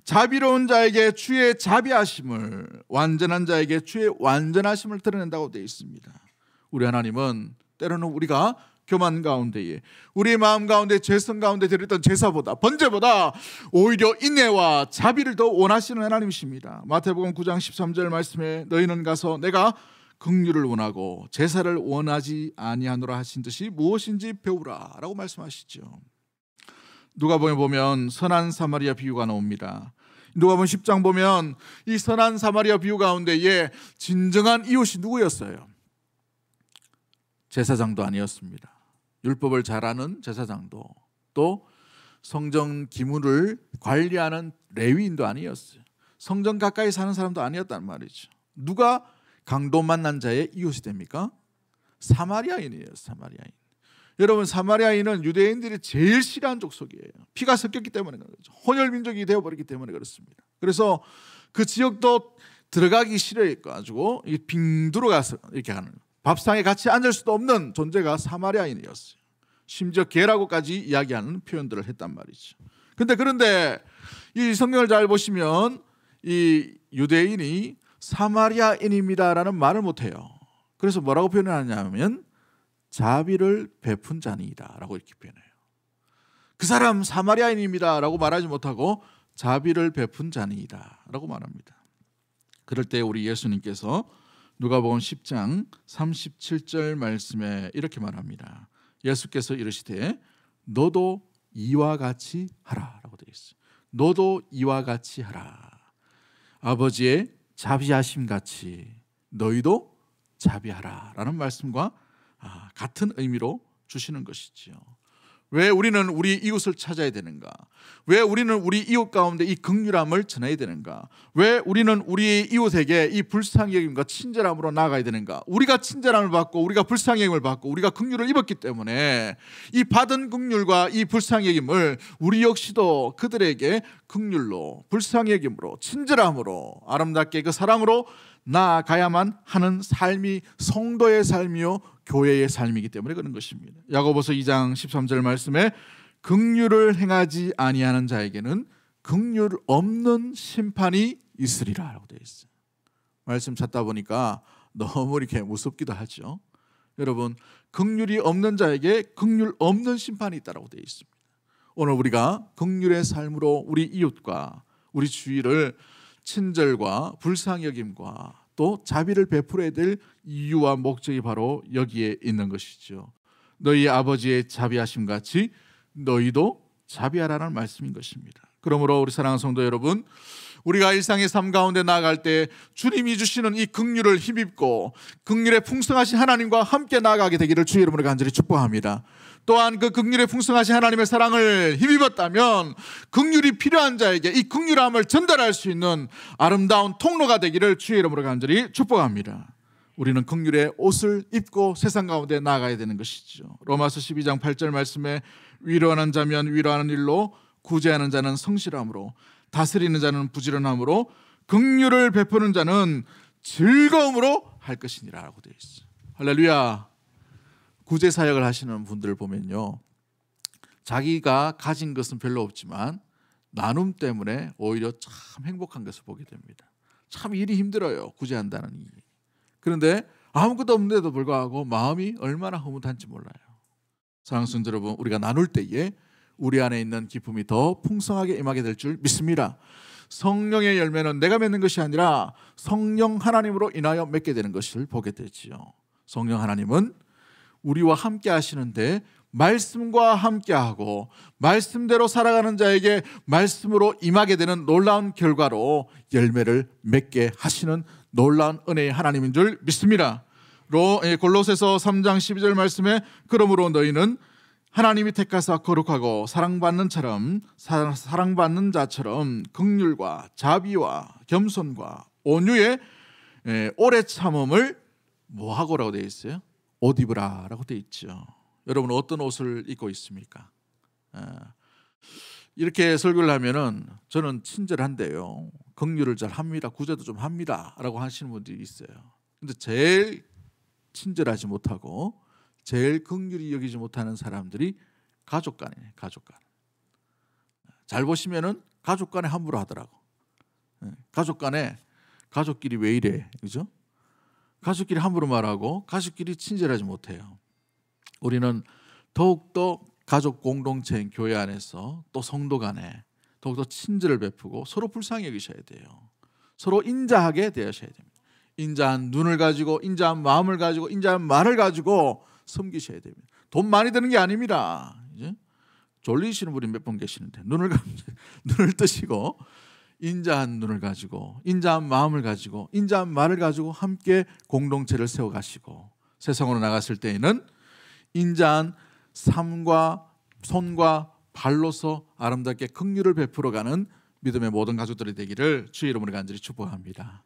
자비로운 자에게 주의 자비하심을, 완전한 자에게 주의 완전하심을 드러낸다고 되어 있습니다. 우리 하나님은 때로는 우리가 교만 가운데에 우리의 마음 가운데 죄성 가운데 드렸던 제사보다 번제보다 오히려 인애와 자비를 더 원하시는 하나님이십니다. 마태복음 9장 13절 말씀에 너희는 가서 내가 긍휼을 원하고 제사를 원하지 아니하노라 하신 듯이 무엇인지 배우라라고 말씀하시죠. 누가복음에 보면 선한 사마리아 비유가 나옵니다. 누가복음 10장 보면 이 선한 사마리아 비유 가운데에 진정한 이웃이 누구였어요? 제사장도 아니었습니다. 율법을 잘 아는 제사장도, 또 성전 기물을 관리하는 레위인도 아니었어요. 성전 가까이 사는 사람도 아니었단 말이죠. 누가 강도 만난 자의 이웃이 됩니까? 사마리아인이에요. 사마리아인. 여러분, 사마리아인은 유대인들이 제일 싫어하는 족속이에요. 피가 섞였기 때문에 그렇죠. 혼혈 민족이 되어버렸기 때문에 그렇습니다. 그래서 그 지역도 들어가기 싫어해가지고 빙두로 가서 이렇게 하는, 밥상에 같이 앉을 수도 없는 존재가 사마리아인이었어요. 심지어 개라고까지 이야기하는 표현들을 했단 말이죠. 그런데 이 성경을 잘 보시면 이 유대인이 사마리아인입니다라는 말을 못해요. 그래서 뭐라고 표현하냐면 자비를 베푼 자니이다라고 이렇게 표현해요. 그 사람 사마리아인입니다라고 말하지 못하고 자비를 베푼 자니이다라고 말합니다. 그럴 때 우리 예수님께서 누가복음 10장 37절 말씀에 이렇게 말합니다. 예수께서 이르시되 너도 이와 같이 하라라고 되어 있어요. 너도 이와 같이 하라. 아버지의 자비하심 같이 너희도 자비하라라는 말씀과 같은 의미로 주시는 것이지요. 왜 우리는 우리 이웃을 찾아야 되는가? 왜 우리는 우리 이웃 가운데 이 긍휼함을 전해야 되는가? 왜 우리는 우리 이웃에게 이 불쌍히 여김과 친절함으로 나아가야 되는가? 우리가 친절함을 받고 우리가 불쌍히 여김을 받고 우리가 긍휼을 입었기 때문에 이 받은 긍휼과 이 불쌍히 여김을 우리 역시도 그들에게 긍휼로, 불쌍히 여김으로, 친절함으로, 아름답게 그 사랑으로 나아가야만 하는 삶이 성도의 삶이요 교회의 삶이기 때문에 그런 것입니다. 야고보서 2장 13절 말씀에 긍휼을 행하지 아니하는 자에게는 긍휼 없는 심판이 있으리라라고 되어 있어요. 말씀 찾다 보니까 너무 이렇게 무섭기도 하죠. 여러분, 긍휼이 없는 자에게 긍휼 없는 심판이 있다라고 되어 있습니다. 오늘 우리가 긍휼의 삶으로 우리 이웃과 우리 주위를 친절과 불쌍히 여김과 또 자비를 베풀어야 될 이유와 목적이 바로 여기에 있는 것이죠. 너희 아버지의 자비하심 같이 너희도 자비하라는 말씀인 것입니다. 그러므로 우리 사랑하는 성도 여러분, 우리가 일상의 삶 가운데 나아갈 때 주님이 주시는 이 긍휼을 힘입고 긍휼의 풍성하신 하나님과 함께 나아가게 되기를 주의 이름으로 간절히 축복합니다. 또한 그 긍휼의 풍성하신 하나님의 사랑을 힘입었다면 긍휼이 필요한 자에게 이 긍휼함을 전달할 수 있는 아름다운 통로가 되기를 주의 이름으로 간절히 축복합니다. 우리는 긍휼의 옷을 입고 세상 가운데 나아가야 되는 것이죠. 로마서 12장 8절 말씀에 위로하는 자면 위로하는 일로, 구제하는 자는 성실함으로, 다스리는 자는 부지런함으로, 긍휼을 베푸는 자는 즐거움으로 할 것이니라라고 되어 있어요. 할렐루야. 구제 사역을 하시는 분들을 보면요, 자기가 가진 것은 별로 없지만 나눔 때문에 오히려 참 행복한 것을 보게 됩니다. 참 일이 힘들어요, 구제한다는 일이. 그런데 아무것도 없는데도 불구하고 마음이 얼마나 흐뭇한지 몰라요. 사랑하는 성도 여러분, 우리가 나눌 때에 우리 안에 있는 기쁨이 더 풍성하게 임하게 될 줄 믿습니다. 성령의 열매는 내가 맺는 것이 아니라 성령 하나님으로 인하여 맺게 되는 것을 보게 되지요. 성령 하나님은 우리와 함께 하시는데 말씀과 함께하고 말씀대로 살아가는 자에게 말씀으로 임하게 되는 놀라운 결과로 열매를 맺게 하시는 놀라운 은혜의 하나님인 줄 믿습니다. 골로새서 3장 12절 말씀에 그러므로 너희는 하나님이 택하사 거룩하고 사랑받는 자처럼 긍휼과 자비와 겸손과 온유의 오래 참음을 뭐하고라고 되어 있어요? 옷 입으라라고 되어 있죠. 여러분, 어떤 옷을 입고 있습니까? 이렇게 설교를 하면은 저는 친절한데요, 긍휼을 잘 합니다, 구제도 좀 합니다라고 하시는 분들이 있어요. 근데 제일 친절하지 못하고 제일 긍휼히 여기지 못하는 사람들이 가족 간이에요. 가족 간. 잘 보시면은 가족 간에 함부로 하더라고. 가족 간에 가족끼리 왜 이래, 그죠? 가족끼리 함부로 말하고 가족끼리 친절하지 못해요. 우리는 더욱더 가족 공동체인 교회 안에서 또 성도 간에 더욱더 친절을 베푸고 서로 불쌍히 여기셔야 돼요. 서로 인자하게 대하셔야 됩니다. 인자한 눈을 가지고, 인자한 마음을 가지고, 인자한 말을 가지고 섬기셔야 됩니다. 돈 많이 드는 게 아닙니다. 이제 졸리시는 분이 몇 분 계시는데 눈을 뜨시고 인자한 눈을 가지고, 인자한 마음을 가지고, 인자한 말을 가지고 함께 공동체를 세워가시고, 세상으로 나갔을 때에는 인자한 삶과 손과 발로서 아름답게 긍휼을 베풀어가는 믿음의 모든 가족들이 되기를 주의 이름으로 간절히 축복합니다.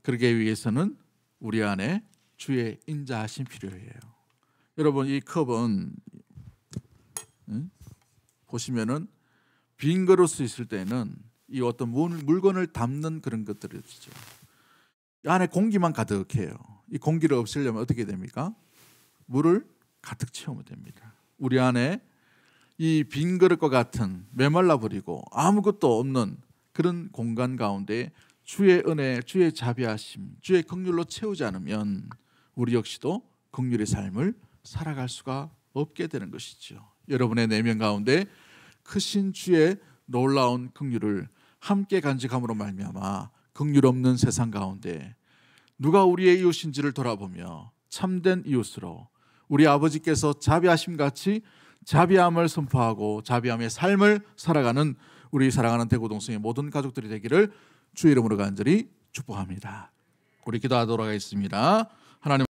그러기 위해서는 우리 안에 주의 인자하심 필요해요. 여러분, 이 컵은 보시면은 빈 그릇이 있을 때는 이 어떤 물건을 담는 그런 것들이죠. 이 안에 공기만 가득해요. 이 공기를 없애려면 어떻게 됩니까? 물을 가득 채우면 됩니다. 우리 안에 이 빈 그릇과 같은 메말라 버리고 아무것도 없는 그런 공간 가운데 주의 은혜, 주의 자비하심, 주의 긍휼로 채우지 않으면 우리 역시도 긍휼의 삶을 살아갈 수가 없게 되는 것이죠. 여러분의 내면 가운데 크신 주의 놀라운 긍휼을 함께 간직함으로 말미암아 긍휼 없는 세상 가운데 누가 우리의 이웃인지를 돌아보며 참된 이웃으로 우리 아버지께서 자비하심 같이 자비함을 선포하고 자비함의 삶을 살아가는 우리 사랑하는 대구동성의 모든 가족들이 되기를 주의 이름으로 간절히 축복합니다. 우리 기도하도록 하겠습니다. 하나님